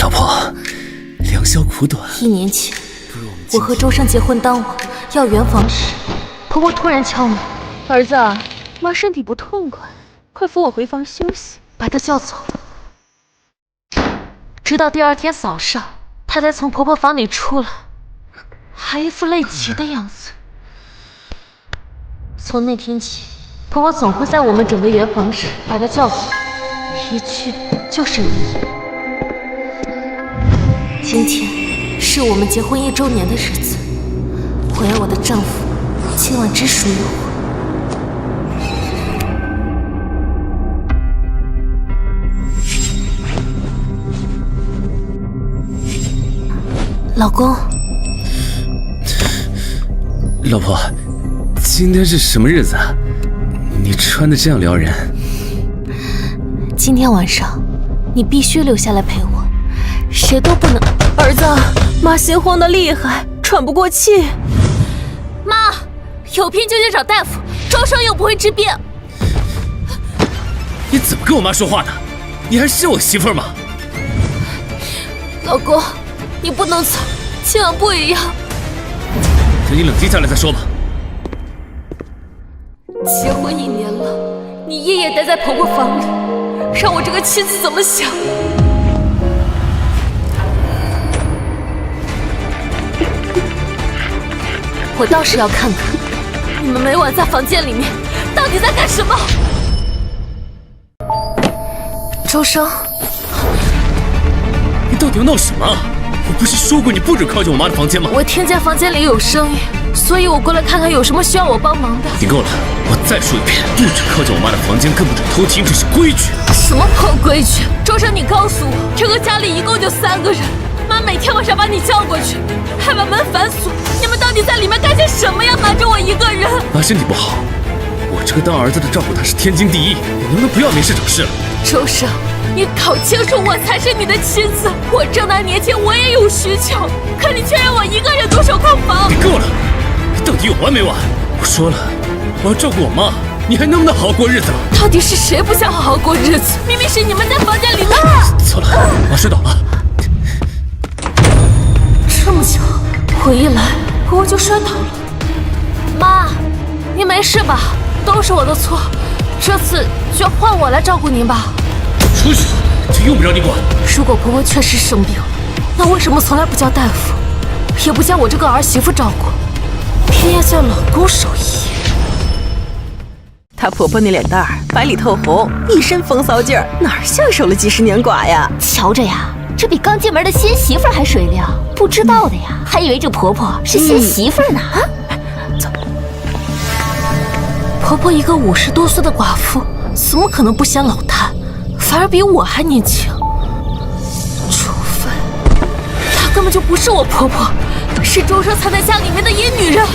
老婆，良宵苦短。1年前，我和周生结婚当晚要圆房时，婆婆突然敲门：“儿子，妈身体不痛快，快扶我回房休息。”把她叫走。直到第2天早上，她才从婆婆房里出来，还一副累极的样子。从那天起，婆婆总会在我们准备圆房时把她叫走，一去就是1夜。今天是我们结婚1周年的日子，我要我的丈夫今晚只属于我。老公，老婆，今天是什么日子啊？你穿的这样撩人。今天晚上你必须留下来陪我，谁都不能。儿子，妈心慌的厉害，喘不过气。妈，有病就去找大夫，周生又不会治病。你怎么跟我妈说话的？你还是我媳妇儿吗？老公，你不能走，今晚不一样。等你冷静下来再说吧。结婚1年了，你夜夜待在婆婆房里，让我这个妻子怎么想？我倒是要看看，你们每晚在房间里面到底在干什么？周生，你到底要闹什么？我不是说过你不准靠近我妈的房间吗？我听见房间里有声音，所以我过来看看有什么需要我帮忙的。你够了，我再说一遍，不准靠近我妈的房间，更不准偷听，这是规矩。什么破规矩？周生，你告诉我，这个家里一共就3个人，妈每天晚上把你叫过去，还把门反锁，你们到底在里面干些什么呀？瞒着我一个人。妈身体不好，我这个当儿子的照顾她是天经地义，你能不能不要没事找事了？周生，你搞清楚，我才是你的妻子，我正大年轻，我也有需求，可你却让我一个人独守空房。你够了，你到底有完没完？我说了，我要照顾我妈，你还能不能好好过日子了？到底是谁不想好好过日子？明明是你们在房间里面。错了，妈摔倒了。这么巧，我一来婆婆就摔倒了。妈，您没事吧？都是我的错，这次就换我来照顾您吧。出去，这用不着你管。如果婆婆确实生病，那为什么从来不叫大夫，也不叫我这个儿媳妇照顾，偏要叫老公守夜？她婆婆那脸蛋儿白里透红，一身风骚劲儿，哪像守了几10年寡呀？瞧着呀，这比刚进门的新媳妇还水灵。不知道的呀，还以为这婆婆是新媳妇呢。走。婆婆一个50多岁的寡妇，怎么可能不显老态？反而比我还年轻。除非她根本就不是我婆婆，是周生藏在家里面的野女人。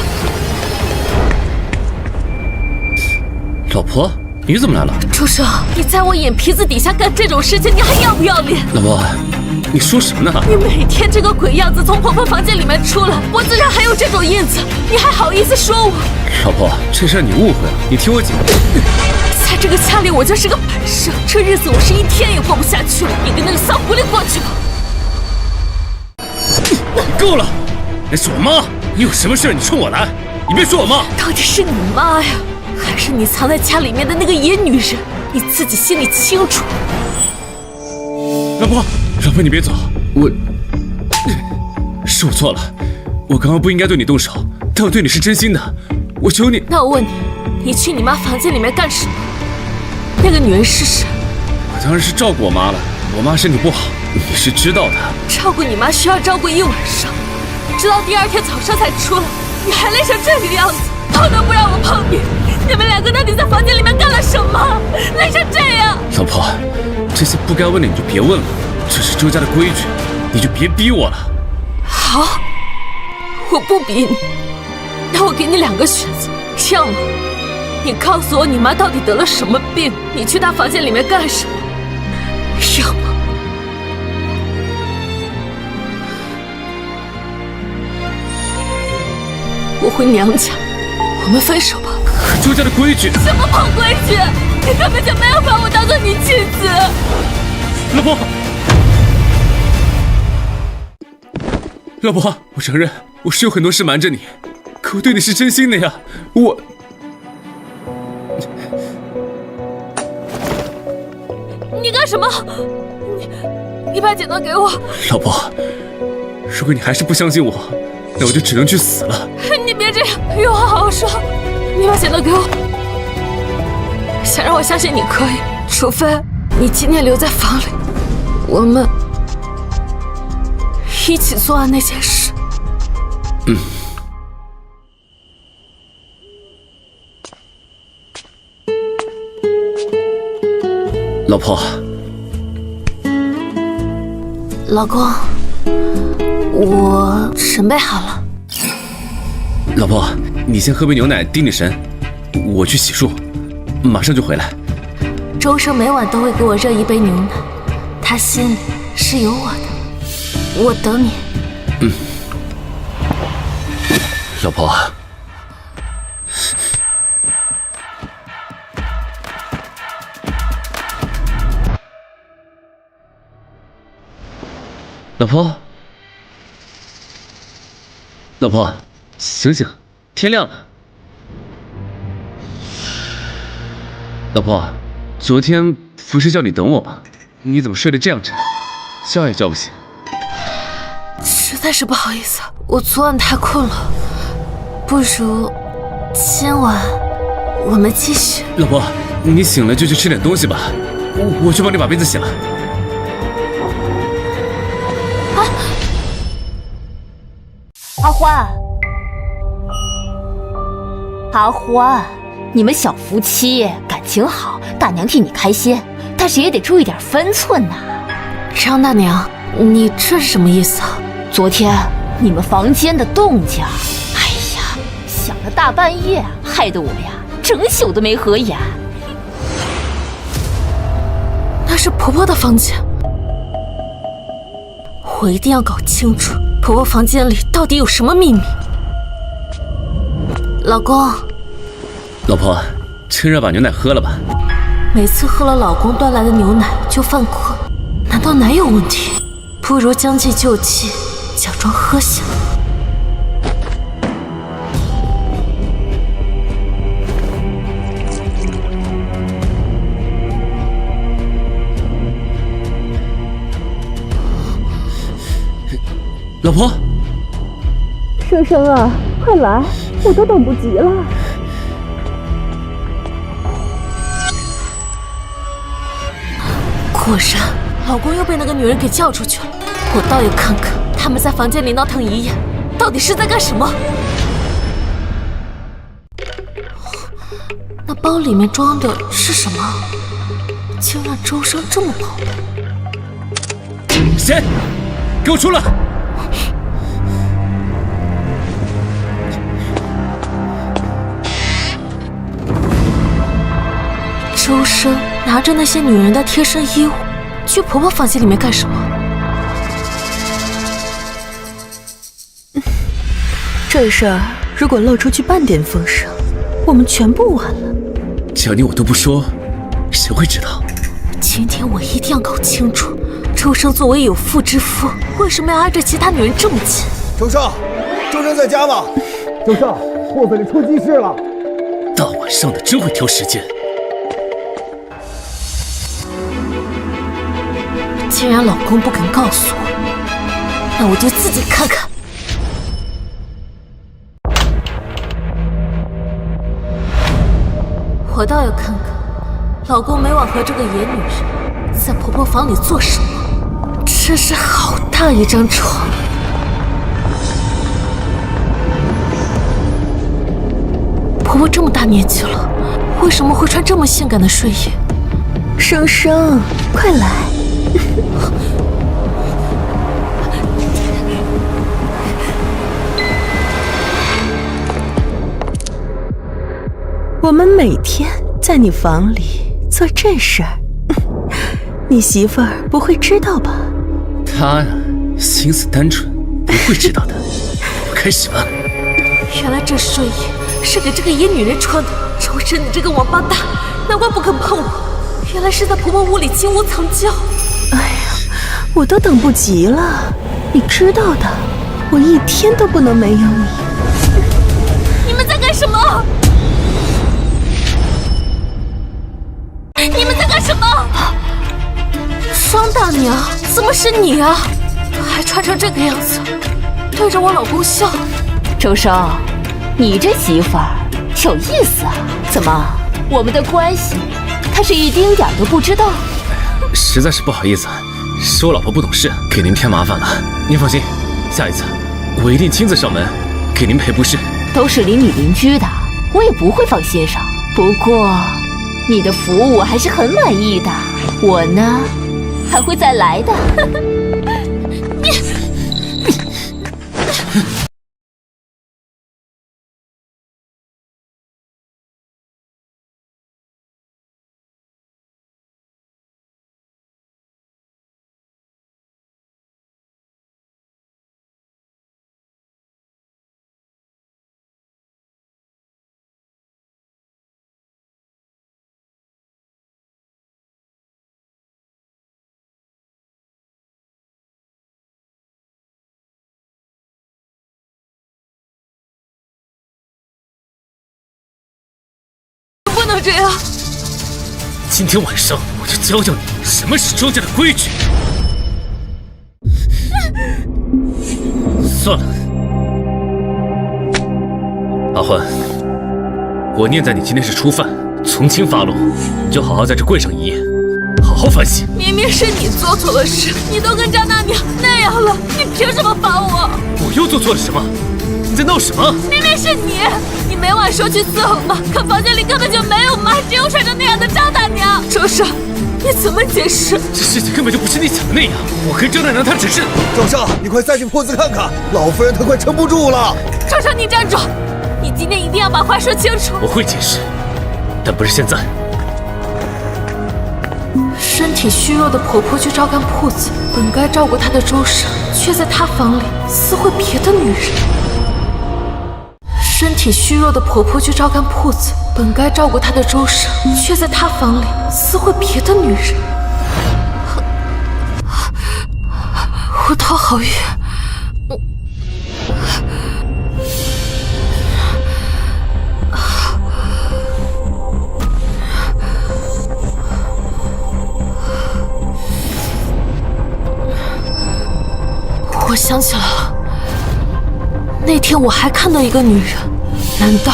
老婆，你怎么来了？周生，你在我眼皮子底下干这种事情，你还要不要脸？老婆，你说什么呢？你每天这个鬼样子从婆婆房间里面出来，脖子上还有这种印子，你还好意思说我？老婆，这事儿你误会了，你听我讲。在这个家里我就是个摆设，这日子我是一天也过不下去了。你跟那个骚狐狸过去吧。够了，那是我妈，你有什么事你冲我来，你别说我妈。到底是你妈呀，还是你藏在家里面的那个野女人？你自己心里清楚。老婆，老婆你别走，是我错了，我刚刚不应该对你动手，但我对你是真心的，我求你。那我问你，你去你妈房间里面干什么？那个女人是谁？我当然是照顾我妈了，我妈身体不好，你是知道的。照顾你妈需要照顾1晚上，直到第2天早上才出来，你还累成这个样子，碰都不让我碰你。你们2个到底在房间里面干了什么？累成这样。老婆，这些不该问的你就别问了，这是周家的规矩，你就别逼我了。好，我不逼你，那我给你2个选择，这样吧，你告诉我你妈到底得了什么病，你去她房间里面干什么？要么我回娘家，我们分手吧。周家的规矩。什么破规矩？你根本就没有把我当做你妻子。老婆，老婆，我承认我是有很多事瞒着你，可我对你是真心的呀。你干什么？你把剪刀给我！老婆，如果你还是不相信我，那我就只能去死了。你别这样，有话好好说。你把剪刀给我。想让我相信你可以，除非你今天留在房里，我们一起做完那件事。老婆，老公，我准备好了。老婆，你先喝杯牛奶定定神，我去洗漱，马上就回来。周生每晚都会给我热一杯牛奶，他心里是有我的，我等你。老婆，老婆，老婆，醒醒，天亮了。老婆，昨天不是叫你等我吗？你怎么睡得这样沉，叫也叫不醒。实在是不好意思，我昨晚太困了，不如今晚我们继续。老婆，你醒了就去吃点东西吧，我去帮你把被子洗了。阿欢，阿欢，你们小夫妻感情好，大娘替你开心，但是也得注意点分寸呐。张大娘，你这是什么意思啊？昨天你们房间的动静，哎呀，响了大半夜，害得我呀整宿都没合眼。那是婆婆的房间，我一定要搞清楚婆婆房间里到底有什么秘密。老公，老婆，趁热把牛奶喝了吧。每次喝了老公端来的牛奶就犯困，难道奶有问题？不如将计就计，假装喝下。老婆，生生啊，快来，我都等不及了。果然，老公又被那个女人给叫出去了。我倒要看看他们在房间里闹腾一夜，到底是在干什么。那包里面装的是什么？竟让周生这么跑。谁？给我出来！周生拿着那些女人的贴身衣物，去婆婆房间里面干什么？这事儿如果露出去半点风声，我们全部完了。叫你我都不说，谁会知道？今天我一定要搞清楚，周生作为有妇之夫，为什么要挨着其他女人这么近？周生，周生在家吗？周生，破子里出鸡事了。大晚上的真会挑时间。既然老公不肯告诉我，那我就自己看看。我倒要看看，老公每晚和这个野女人在婆婆房里做什么。真是好大一张床。婆婆这么大年纪了，为什么会穿这么性感的睡衣？生生，快来！我们每天在你房里做这事儿，你媳妇儿不会知道吧？她呀，心思单纯，不会知道的。我开始吧。原来这睡衣是给这个野女人穿的。周深，你这个王八蛋，难怪不肯碰我，原来是在婆婆屋里金屋藏娇。哎呀，我都等不及了，你知道的，我一天都不能没有你。你们在干什么？你们在干什么？双大娘，怎么是你啊？还穿成这个样子，对着我老公笑。周生，你这媳妇儿有意思啊！怎么，我们的关系，她是一丁点都不知道？实在是不好意思，是我老婆不懂事，给您添麻烦了。您放心，下一次我一定亲自上门给您赔不是。都是邻里邻居的，我也不会放心上。不过，你的服务我还是很满意的，我呢，还会再来的。不能这样！今天晚上我就教教你什么是周家的规矩。算了，阿欢，我念在你今天是初犯，从轻发落，你就好好在这跪上一夜，好好反省。明明是你做错了事，你都跟张大娘那样了，你凭什么罚我？我又做错了什么？你在闹什么？明明是你，你每晚说去伺候妈，可房间里根本就没有妈，只有穿成那样的张大娘。周生，你怎么解释？这事情根本就不是你想的那样，我跟张大娘她只是……周少，你快再去铺子看看，老夫人她快撑不住了。周生，你站住！你今天一定要把话说清楚。我会解释，但不是现在。身体虚弱的婆婆去照看铺子，本该照顾她的周生，却在她房里私会别的女人。身体虚弱的婆婆去照看铺子，本该照顾她的周生，却在她房里私会别的女人。我头好晕。我想起来了，那天我还看到一个女人，难道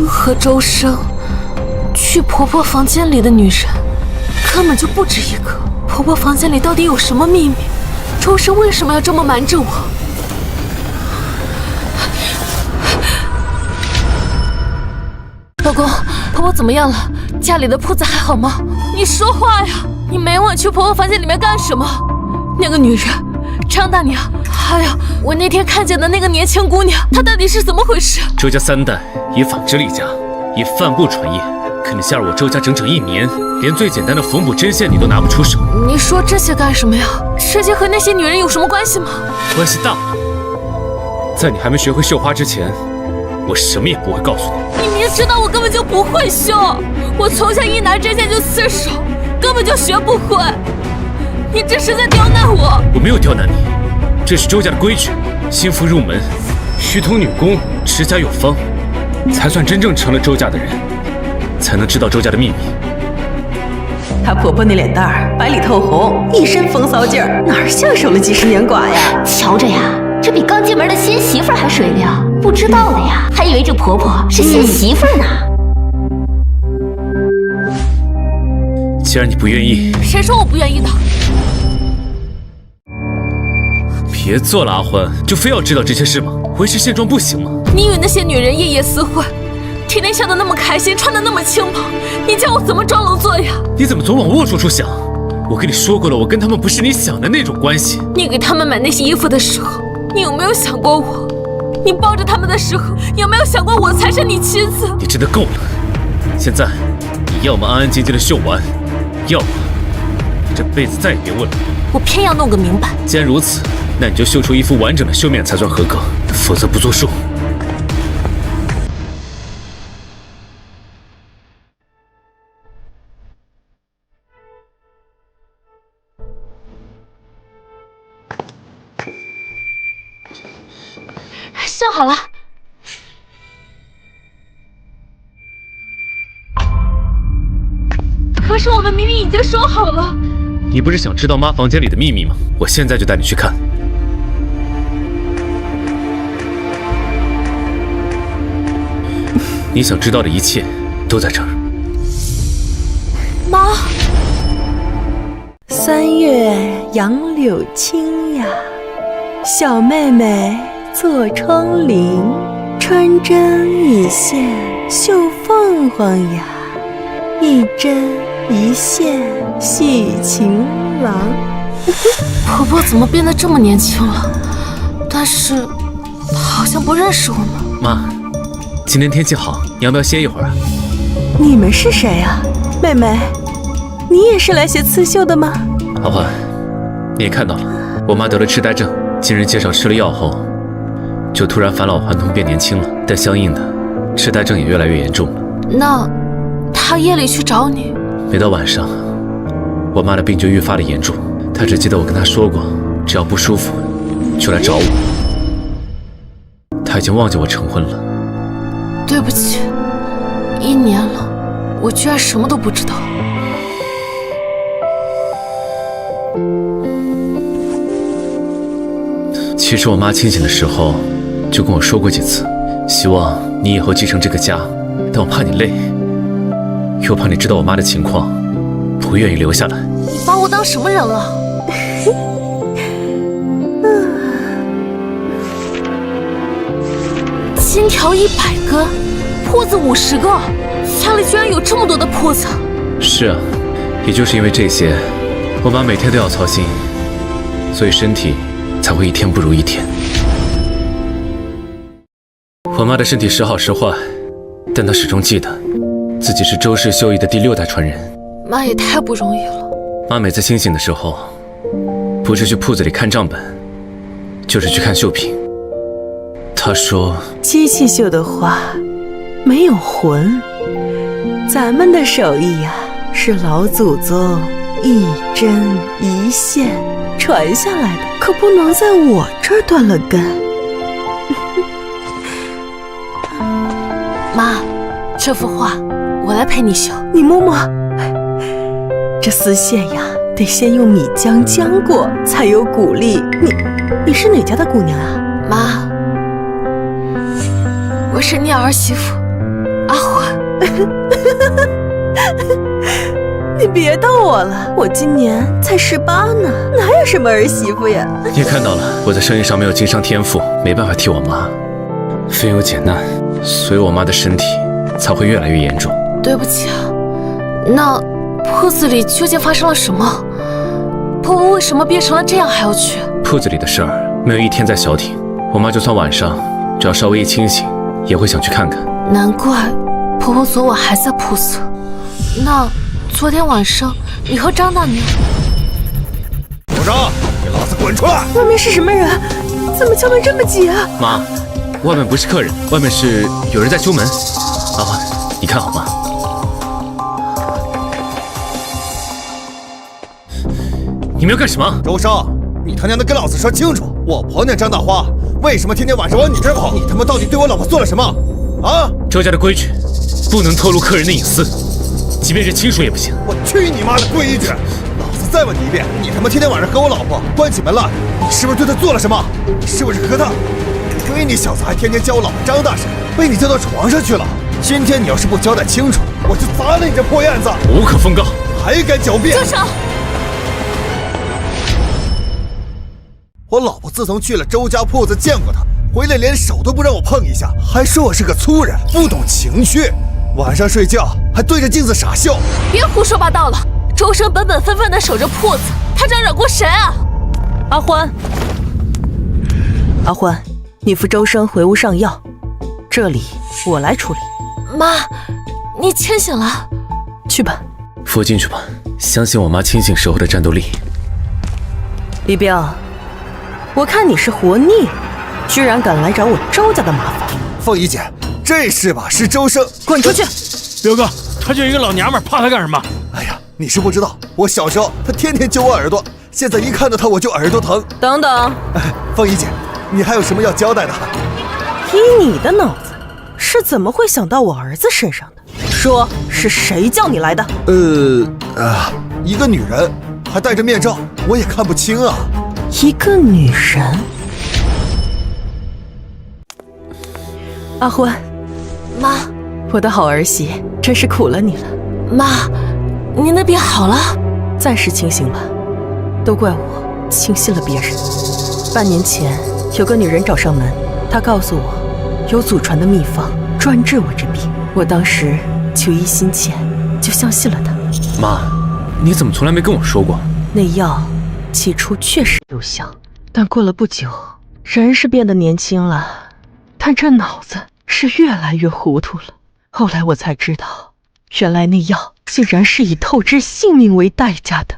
和周生去婆婆房间里的女人根本就不止一个？婆婆房间里到底有什么秘密？周生为什么要这么瞒着我？老公，婆婆怎么样了？家里的铺子还好吗？你说话呀！你每晚去婆婆房间里面干什么？那个女人，张大娘，还有我那天看见的那个年轻姑娘，她到底是怎么回事？周家3代以纺织立家，以帆布传业，可你吓了我周家整整1年，连最简单的缝补针线你都拿不出手。你说这些干什么呀？这些和那些女人有什么关系吗？关系大。在你还没学会绣花之前，我什么也不会告诉你。你明知道我根本就不会绣，我从小一拿针线就刺手，根本就学不会。你这是在刁难我！我没有刁难你，这是周家的规矩。新妇入门，须通女工，持家有方，才算真正成了周家的人，才能知道周家的秘密。她婆婆那脸蛋儿白里透红，一身风骚劲儿，哪儿像守了几十年寡呀？瞧着呀，这比刚进门的新媳妇儿还水灵。不知道的呀，还以为这婆婆是新媳妇儿呢。既然你不愿意，谁说我不愿意的？别做了，阿欢，就非要知道这些事吗？维持现状不行吗？你与那些女人夜夜私会，天天笑得那么开心，穿得那么轻跑，你叫我怎么装聋作哑？你怎么总往龌龊处想？我跟你说过了，我跟他们不是你想的那种关系。你给他们买那些衣服的时候，你有没有想过我？你抱着他们的时候，有没有想过我才是你妻子？你真的够了！现在，你要么安安静静的绣完，要么这辈子再也别问了。我偏要弄个明白。既然如此，那你就绣出一副完整的绣面才算合格，否则不作数。修好了。可是我们明明已经说好了。你不是想知道妈房间里的秘密吗？我现在就带你去看。你想知道的一切都在这儿。妈3月杨柳青呀，小妹妹坐窗棂，穿针引线绣凤凰呀，一针一线系情郎。婆婆怎么变得这么年轻了？但是她好像不认识我们。妈，今天天气好，你要不要歇一会儿啊？你们是谁呀？妹妹，你也是来学刺绣的吗？阿欢，你也看到了，我妈得了痴呆症，经人介绍吃了药后，就突然返老还童变年轻了，但相应的，痴呆症也越来越严重了。那她夜里去找你？每到晚上，我妈的病就愈发的严重。她只记得我跟她说过，只要不舒服，就来找我。她已经忘记我成婚了。对不起，1年了，我居然什么都不知道。其实我妈清醒的时候就跟我说过几次，希望你以后继承这个家，但我怕你累，又怕你知道我妈的情况，不愿意留下来。你把我当什么人了？金条100根，铺子50个，家里居然有这么多的铺子。是啊，也就是因为这些，我妈每天都要操心，所以身体才会一天不如一天。我妈的身体时好时坏，但她始终记得自己是周氏绣艺的第6代传人。妈也太不容易了。妈每次清醒的时候，不是去铺子里看账本，就是去看绣品。她说，机器绣的花没有魂，咱们的手艺呀，是老祖宗一针一线传下来的，可不能在我这儿断了根。妈，这幅画我来陪你绣。你摸摸，这丝线呀，得先用米浆浆过，才有骨力。你是哪家的姑娘啊？妈，我是你儿媳妇阿欢。你别逗我了，我今年才18呢，哪有什么儿媳妇呀？你也看到了，我在生意上没有经商天赋，没办法替我妈，分忧解难，所以我妈的身体才会越来越严重。对不起啊，那铺子里究竟发生了什么？婆婆为什么变成了这样还要去？铺子里的事儿没有一天在消停，我妈就算晚上只要稍微一清醒，也会想去看看。难怪婆婆昨晚还在铺子。那昨天晚上你和张大娘……董生，给老子滚出来！外面是什么人？怎么敲门这么急啊？妈，外面不是客人，外面是有人在修门。阿欢，你看好吗？你们要干什么？周生，你他娘的跟老子说清楚！我婆娘张大花为什么天天晚上往你这儿跑？你他妈到底对我老婆做了什么？啊！周家的规矩，不能透露客人的隐私，即便是亲属也不行。我去你妈的规矩！老子再问你一遍，你他妈天天晚上和我老婆关起门来，你是不是对她做了什么？你是不是和她？亏你小子还天天叫我老婆张大婶，被你叫到床上去了。今天你要是不交代清楚，我就砸了你这破燕子！无可奉告，还敢狡辩？住手！我老婆自从去了周家铺子见过他，回来连手都不让我碰一下，还说我是个粗人，不懂情趣。晚上睡觉还对着镜子傻笑。别胡说八道了！周生本本分分地守着铺子，他这样惹过谁啊？阿欢，阿欢，你扶周生回屋上药，这里我来处理。妈，你清醒了？去吧，扶进去吧，相信我妈清醒时候的战斗力。李冰，我看你是活腻，居然敢来找我周家的麻烦。凤仪姐，这是吧？是周生，滚出去！彪哥，他就一个老娘们，怕他干什么？哎呀，你是不知道，我小时候他天天揪我耳朵，现在一看到他我就耳朵疼。等等，哎，凤仪姐，你还有什么要交代的？以你的脑子是怎么会想到我儿子身上的？说是谁叫你来的？一个女人，还戴着面罩，我也看不清啊。一个女人。阿欢，妈，我的好儿媳，真是苦了你了。妈，你那边好了？暂时清醒吧，都怪我轻信了别人。半年前有个女人找上门，她告诉我有祖传的秘方专治我这病，我当时求医心切，就相信了她。妈，你怎么从来没跟我说过？那药起初确实有效，但过了不久，人是变得年轻了，但这脑子是越来越糊涂了。后来我才知道，原来那药竟然是以透支性命为代价的。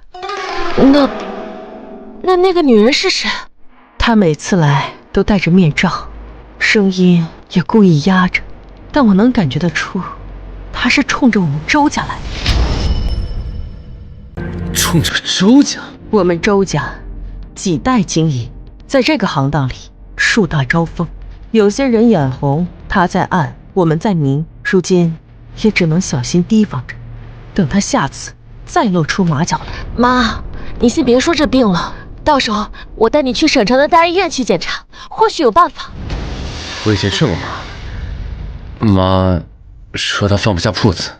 那个女人是谁？她每次来都戴着面罩，声音也故意压着，但我能感觉得出，她是冲着我们周家来的。冲着周家？我们周家几代经营，在这个行当里树大招风，有些人眼红，他在暗，我们在明，如今也只能小心提防着，等他下次再露出马脚来。妈，你先别说这病了，到时候我带你去省城的大医院去检查，或许有办法。我以前劝过妈，妈说她放不下铺子，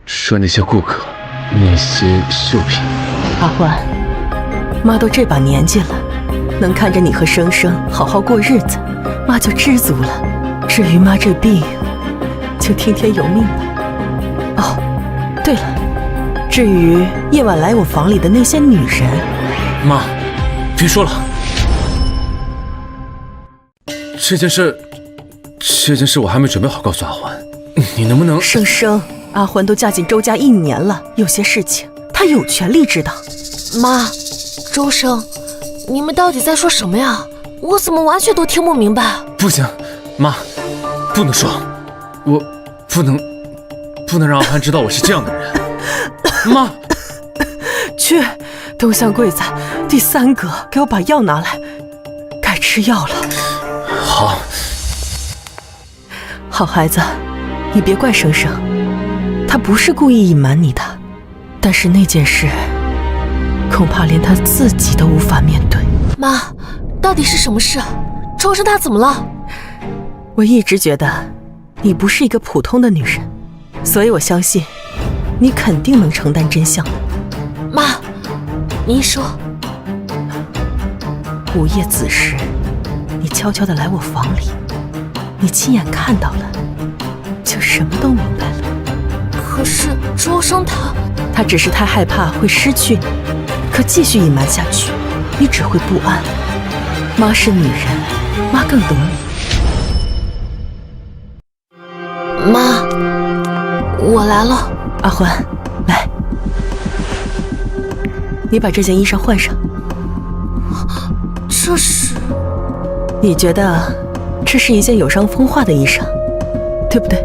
说那些顾客，那些绣品。阿欢，妈都这把年纪了，能看着你和生生好好过日子，妈就知足了。至于妈这病，就听天由命吧。哦，对了，至于夜晚来我房里的那些女人，妈，别说了，这件事我还没准备好告诉阿欢，你能不能……生生，阿欢都嫁进周家1年了，有些事情她有权利知道。妈，周生，你们到底在说什么呀？我怎么完全都听不明白？不行，妈，不能说，我不能让阿欢知道我是这样的人。妈，去，东厢柜子第3格，给我把药拿来，该吃药了。好，好孩子，你别怪生生，他不是故意隐瞒你的，但是那件事恐怕连他自己都无法面对。妈，到底是什么事？周生他怎么了？我一直觉得你不是一个普通的女人，所以我相信你肯定能承担真相的。妈，您说，午夜子时，你悄悄地来我房里，你亲眼看到了，就什么都明白了。可是周生他只是太害怕会失去你，可继续隐瞒下去，你只会不安。妈是女人，妈更懂你。妈，我来了。阿欢，来，你把这件衣裳换上。这是？你觉得这是一件有伤风化的衣裳，对不对？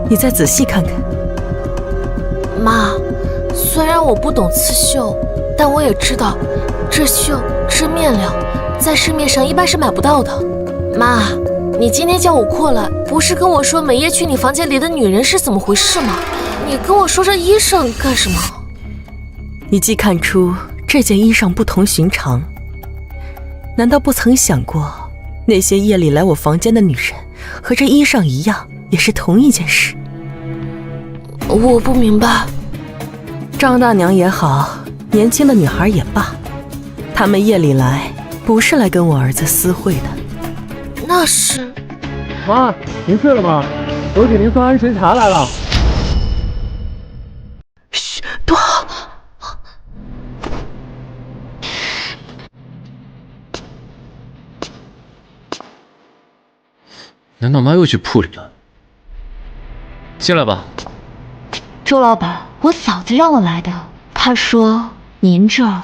你再仔细看看。妈，虽然我不懂刺绣，但我也知道，这绣这面料，在市面上一般是买不到的。妈，你今天叫我过来，不是跟我说每夜去你房间里的女人是怎么回事吗？你跟我说这衣裳干什么？你既看出这件衣裳不同寻常，难道不曾想过，那些夜里来我房间的女人和这衣裳一样，也是同一件事？我不明白。张大娘也好，年轻的女孩也罢，她们夜里来不是来跟我儿子私会的。那是……妈，您睡了吗？我给您送安神茶来了。嘘，躲好。难道妈又去铺里了？进来吧。周老板，我嫂子让我来的。她说您这儿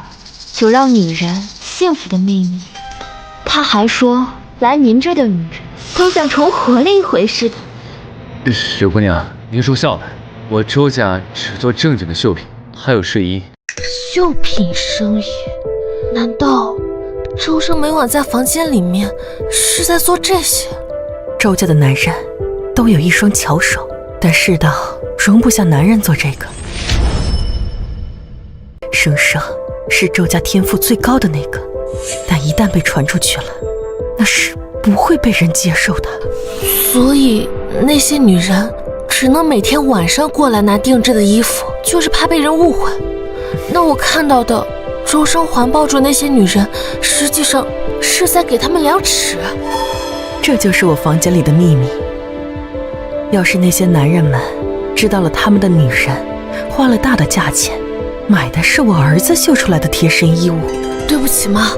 有让女人幸福的秘密。她还说来您这儿的女人都像重活了一回似的。雪姑娘，您说笑了，我周家只做正经的绣品，还有睡衣。绣品生意？难道周生每晚在房间里面是在做这些。周家的男人都有一双巧手，但世道容不下男人做这个。生生是周家天赋最高的那个，但一旦被传出去了，那是不会被人接受的。所以那些女人只能每天晚上过来拿定制的衣服，就是怕被人误会。那我看到的周生环抱住那些女人，实际上是在给他们量尺。这就是我房间里的秘密。要是那些男人们知道了他们的女人花了大的价钱买的是我儿子绣出来的贴身衣物。对不起妈，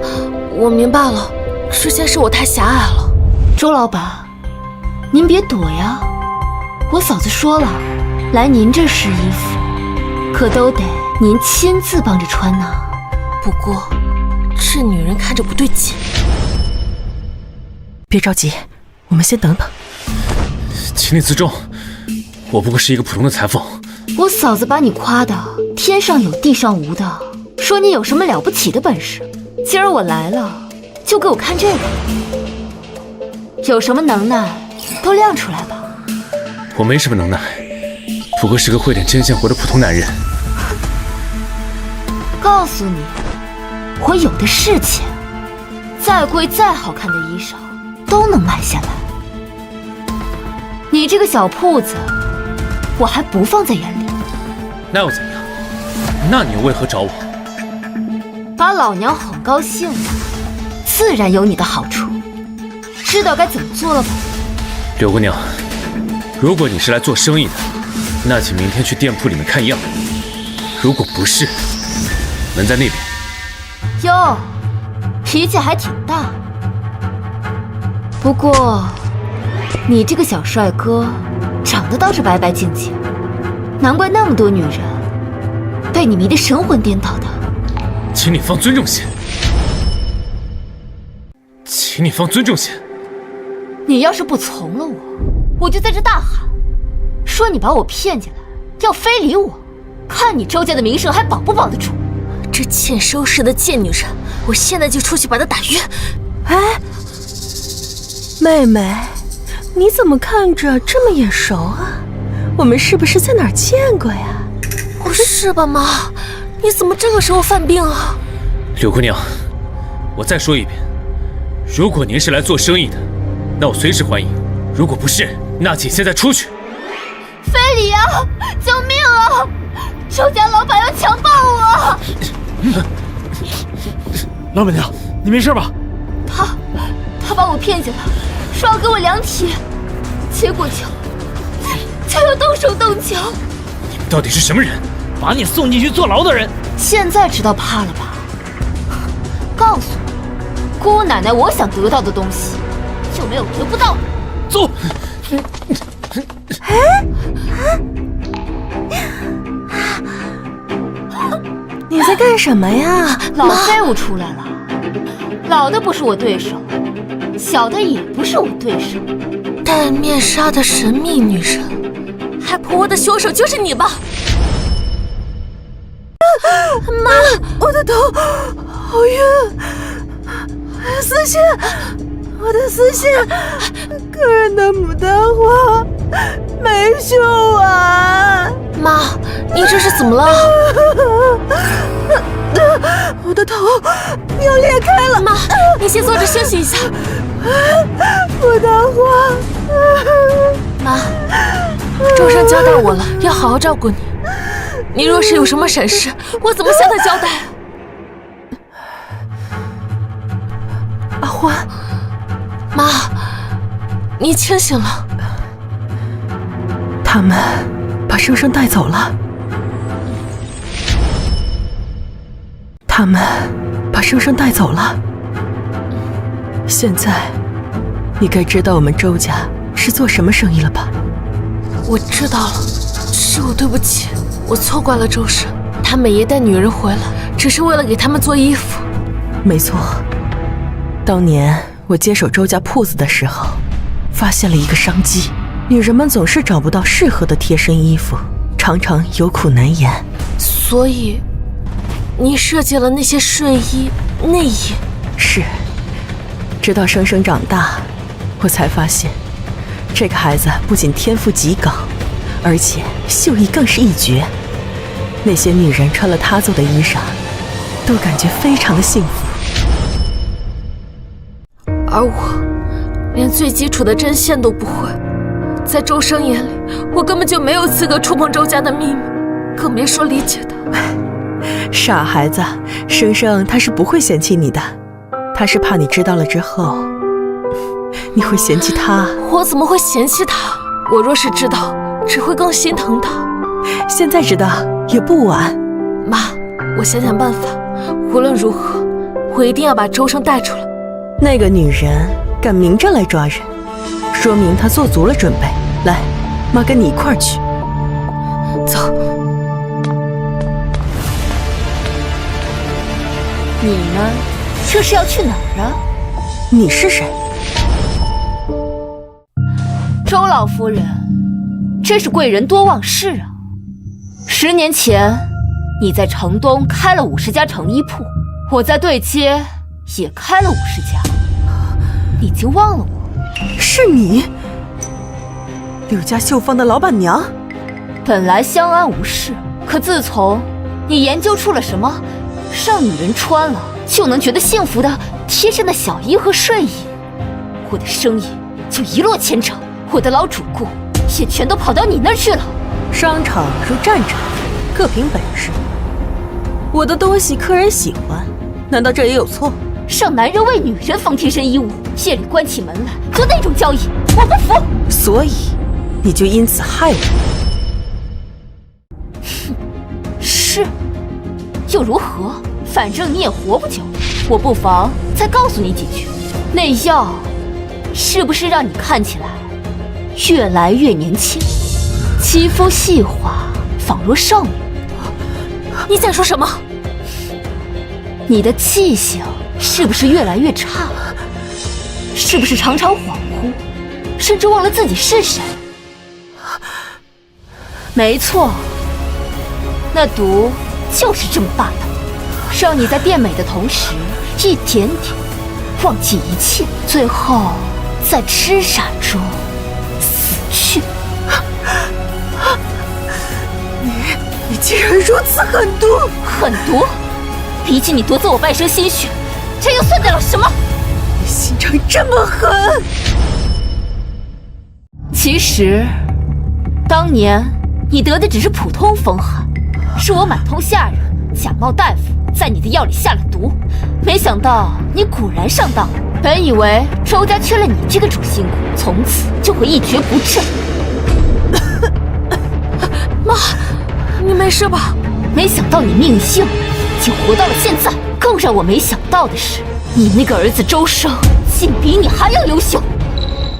我明白了，之前是我太狭隘了。周老板，您别躲呀，我嫂子说了，来您这试衣服，可都得您亲自帮着穿呢。不过，这女人看着不对劲。别着急，我们先等等。请你自重，我不过是一个普通的裁缝。我嫂子把你夸的天上有地上无的，说你有什么了不起的本事。今儿我来了，就给我看这个，有什么能耐都亮出来吧。我没什么能耐，不过是个会点针线活的普通男人。告诉你，我有的是钱，再贵再好看的衣裳都能买下来。你这个小铺子，我还不放在眼里。那又怎样？那你又为何找我？把老娘哄高兴了，自然有你的好处。知道该怎么做了吧？柳姑娘，如果你是来做生意的，那请明天去店铺里面看样。如果不是，门在那边。哟，脾气还挺大。不过，你这个小帅哥长得倒是白白净净，难怪那么多女人被你迷得神魂颠倒的。请你放尊重些，请你放尊重些。你要是不从了我就在这大喊，说你把我骗进来，要非礼我，看你周家的名声还保不保得住。这欠收拾的贱女人，我现在就出去把她打晕。哎，妹妹，你怎么看着这么眼熟啊？我们是不是在哪儿见过呀？不是吧妈，你怎么这个时候犯病啊？柳姑娘，我再说一遍，如果您是来做生意的，那我随时欢迎；如果不是，那请现在出去。非礼啊！救命啊！周家老板要强暴我！老板娘，你没事吧？他把我骗进来，说要给我量体，结果就要动手动脚。你们到底是什么人？把你送进去坐牢的人。现在知道怕了吧？告诉我，姑奶奶，我想得到的东西，就没有得不到的。走。你在干什么呀？老废物出来了，老的不是我对手，小的也不是我对手。戴面纱的神秘女人，害婆婆的凶手就是你吧？妈，我的头好晕，丝线，我的丝线，客人的牡丹花没绣完。妈，你这是怎么了？我的头要裂开了。妈，你先坐着休息一下。牡丹花。妈，周生交代我了，要好好照顾你。你若是有什么闪失，我怎么向他交代？阿欢，妈，你清醒了。他们把生生带走了。他们把生生带走了。现在，你该知道我们周家是做什么生意了吧？我知道了，是我对不起，我错怪了周生。他每夜带女人回来，只是为了给他们做衣服。没错，当年我接手周家铺子的时候，发现了一个商机。女人们总是找不到适合的贴身衣服，常常有苦难言。所以，你设计了那些睡衣、内衣。是，直到生生长大，我才发现，这个孩子不仅天赋极高，而且秀艺更是一绝。那些女人穿了他做的衣裳，都感觉非常的幸福。而我，连最基础的针线都不会，在周生眼里，我根本就没有资格触碰周家的秘密，更别说理解他。傻孩子，生生他是不会嫌弃你的，他是怕你知道了之后，你会嫌弃他。我怎么会嫌弃他？我若是知道，只会更心疼他。现在知道也不晚。妈，我想想办法，无论如何，我一定要把周生带出来。那个女人敢明着来抓人，说明她做足了准备。来，妈跟你一块儿去。走。你呢？这是要去哪儿啊？你是谁？周老夫人，真是贵人多忘事啊。10年前，你在城东开了50家成衣铺，我在对街也开了50家。你已经忘了我？是你，柳家秀坊的老板娘。本来相安无事，可自从你研究出了什么让女人穿了就能觉得幸福的贴身的小衣和睡衣，我的生意就一落千丈，我的老主顾也全都跑到你那儿去了。商场如战场，各凭本事。我的东西客人喜欢，难道这也有错？让男人为女人缝贴身衣物，夜里关起门来做那种交易，我不服。所以你就因此害我？哼，是，又如何？反正你也活不久，我不妨再告诉你几句。那药是不是让你看起来越来越年轻，肌肤细滑，仿若少女？你在说什么？你的记性是不是越来越差？是不是常常恍惚，甚至忘了自己是谁？没错，那毒就是这么霸道，让你在变美的同时，一点点忘记一切，最后在痴傻中死去。你竟然如此狠毒！狠毒？比起你夺走我半生心血，这又算得了什么？你心肠这么狠！其实，当年你得的只是普通风寒，是我买通下人，假冒大夫，在你的药里下了毒。没想到你果然上当了。本以为周家缺了你这个主心骨，从此就会一蹶不振。妈，你没事吧？没想到你命硬，已经活到了现在。更让我没想到的是，你那个儿子周生竟比你还要优秀，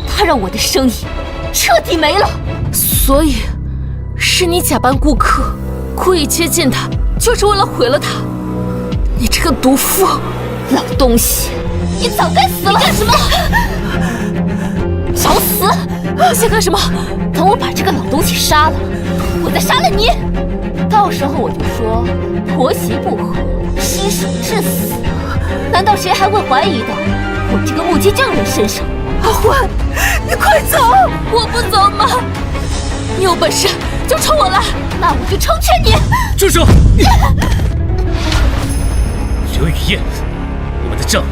他让我的生意彻底没了。所以，是你假扮顾客，故意接近他，就是为了毁了他。你这个毒妇，老东西，你早该死了！你干什么？找死！你想干什么？等我把这个老东西杀了，我再杀了你。到时候我就说婆媳不和，失手致死。难道谁还会怀疑到我这个目击证人身上？阿欢，你快走！我不走，妈！你有本事就冲我来，那我就成全你！住手！刘雨燕，我们的账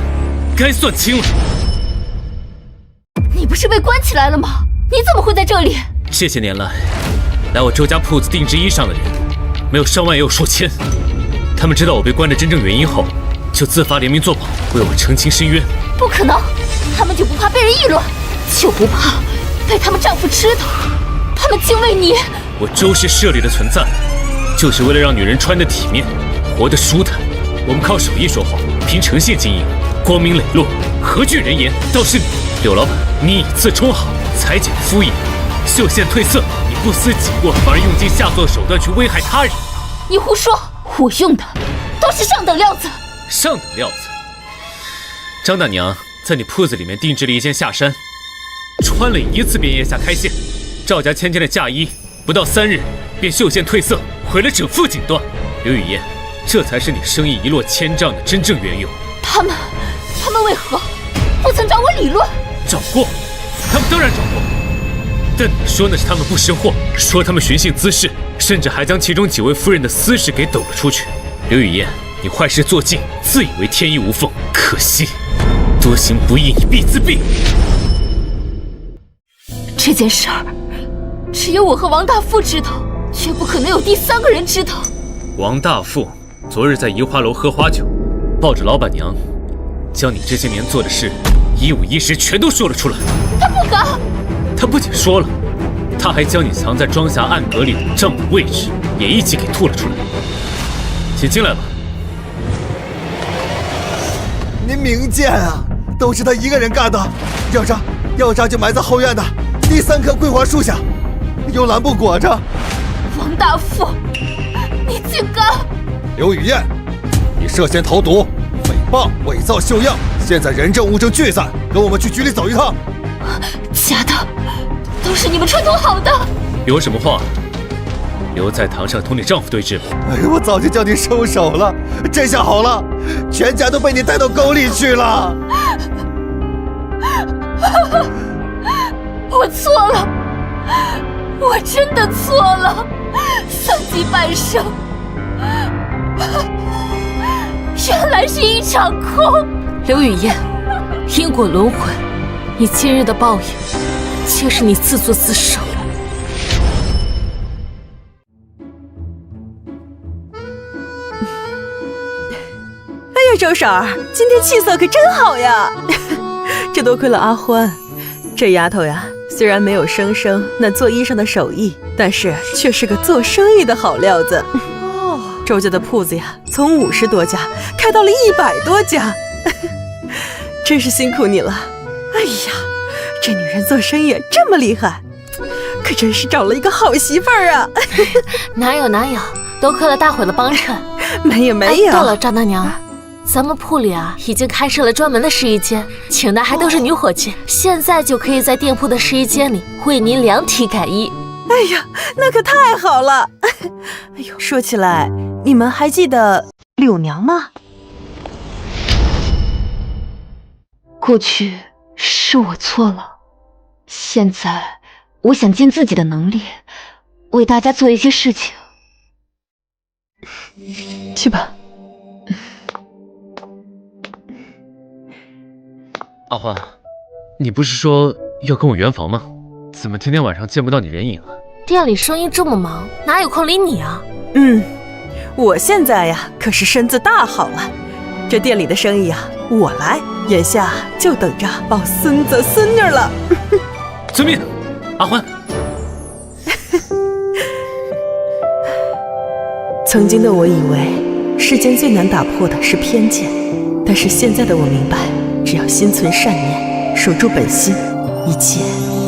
该算清了。你不是被关起来了吗？你怎么会在这里？这些年来，来我周家铺子定制衣裳的人，没有上万也有数千。他们知道我被关的真正原因后，就自发联名作保，为我澄清申冤。不可能，他们就不怕被人议论，就不怕被他们丈夫知道？他们竟为你……我周氏社里的存在，就是为了让女人穿得体面，活得舒坦。我们靠手艺说话，凭诚信经营，光明磊落，何惧人言？倒是你，柳老板，你以次充好，裁剪敷衍，绣线褪色，你不思己过，反而用尽下作手段去危害他人。你胡说！我用的都是上等料子。上等料子？张大娘在你铺子里面定制了一件下衫，穿了一次便腋下开线。赵家千件的嫁衣，不到3日便绣线褪色，毁了整副锦缎。刘雨燕，这才是你生意一落千丈的真正缘由。他们他们为何不曾找我理论？找过，他们当然找过。但你说那是他们不识货，说他们寻衅滋事，甚至还将其中几位夫人的私事给抖了出去。刘雨嫣，你坏事做尽，自以为天衣无缝，可惜多行不义，你必自毙。这件事儿只有我和王大富知道，绝不可能有第三个人知道。王大富昨日在怡花楼喝花酒，抱着老板娘，将你这些年做的事一五一十全都说了出来。他不敢。他不仅说了，他还将你藏在庄霞暗格里的账本位置也一起给吐了出来。请进来吧。您明鉴啊，都是他一个人干的。要杀就埋在后院的第3棵桂花树下，有蓝布裹着。王大富，你竟敢！刘雨嫣，你涉嫌投毒、诽谤、伪造秀样，现在人证物证俱散，跟我们去局里走一趟。假的，都是你们串通好的。有什么话留在堂上同你丈夫对质吧。哎呦，我早就叫你收手了，这下好了，全家都被你带到沟里去了。我错了，我真的错了，算计半生，原来是一场空。刘雨嫣，因果轮回，你今日的报应，皆是你自作自受。哎呀，周婶儿，今天气色可真好呀！这多亏了阿欢，这丫头呀，虽然没有生生那做衣裳的手艺，但是却是个做生意的好料子。哦，周家的铺子呀，从50多家开到了100多家，真是辛苦你了。哎呀，这女人做生意这么厉害，可真是找了一个好媳妇儿啊！哪有，多亏了大伙的帮衬。没有。对了，张大娘，咱们铺里啊已经开设了专门的试衣间，请的还都是女伙计，现在就可以在店铺的试衣间里为您量体改衣。哎呀，那可太好了！哎呦，说起来，你们还记得柳娘吗？过去是我错了，现在我想尽自己的能力，为大家做一些事情。去吧。阿欢，你不是说要跟我圆房吗？怎么天天晚上见不到你人影啊？店里生意这么忙，哪有空理你啊？我现在呀可是身子大好了，这店里的生意啊我来，眼下就等着抱孙子孙女了。遵命，阿欢。曾经的我以为世间最难打破的是偏见，但是现在的我明白，只要心存善念，守住本心，一切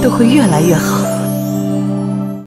都会越来越好。